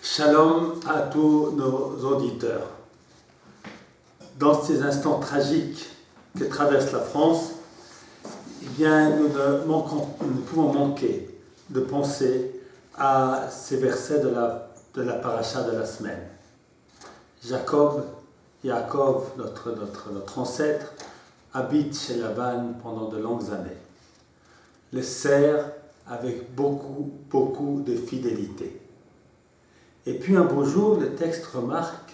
Shalom à tous nos auditeurs. Dans ces instants tragiques que traverse la France, eh bien, nous ne pouvons manquer de penser à ces versets de la paracha de la semaine. Yaakov, notre ancêtre, habite chez Laban pendant de longues années. Le sert avec beaucoup de fidélité. Et puis un beau jour, le texte remarque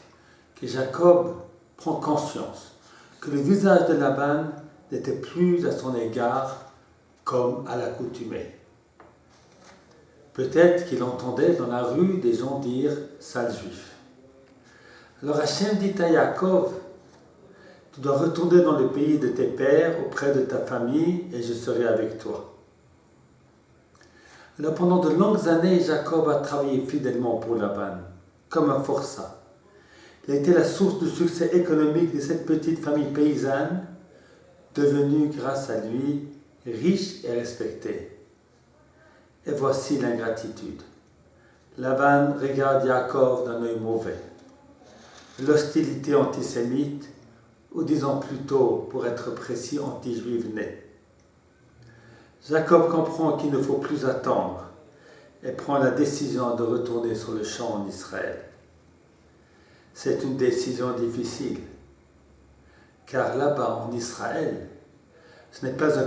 que Jacob prend conscience que le visage de Laban n'était plus à son égard comme à l'accoutumée. Peut-être qu'il entendait dans la rue des gens dire « sale juif ». Alors Hachem dit à Yaakov « Tu dois retourner dans le pays de tes pères, auprès de ta famille, et je serai avec toi ». Alors pendant de longues années, Jacob a travaillé fidèlement pour Laban, comme un forçat. Il a été la source du succès économique de cette petite famille paysanne, devenue grâce à lui riche et respectée. Et voici l'ingratitude. Laban regarde Yaakov d'un œil mauvais. L'hostilité antisémite, ou disons plutôt, pour être précis, anti-juive naît. Jacob comprend qu'il ne faut plus attendre et prend la décision de retourner sur le champ en Israël. C'est une décision difficile, car là-bas en Israël, ce n'est pas un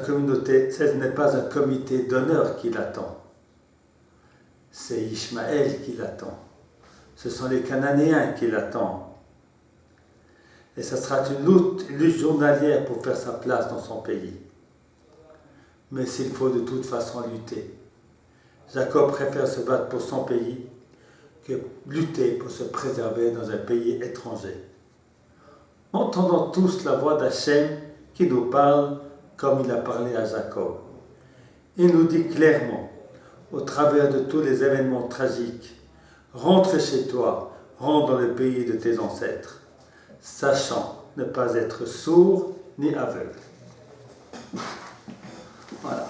comité d'honneur qui l'attend. C'est Ishmaël qui l'attend. Ce sont les Cananéens qui l'attendent. Et ce sera une lutte journalière pour faire sa place dans son pays. Mais s'il faut de toute façon lutter, Jacob préfère se battre pour son pays que lutter pour se préserver dans un pays étranger. Entendons tous la voix d'Hachem qui nous parle comme il a parlé à Jacob. Il nous dit clairement, au travers de tous les événements tragiques, rentre chez toi, rentre dans le pays de tes ancêtres, sachant ne pas être sourd ni aveugle. Voilà.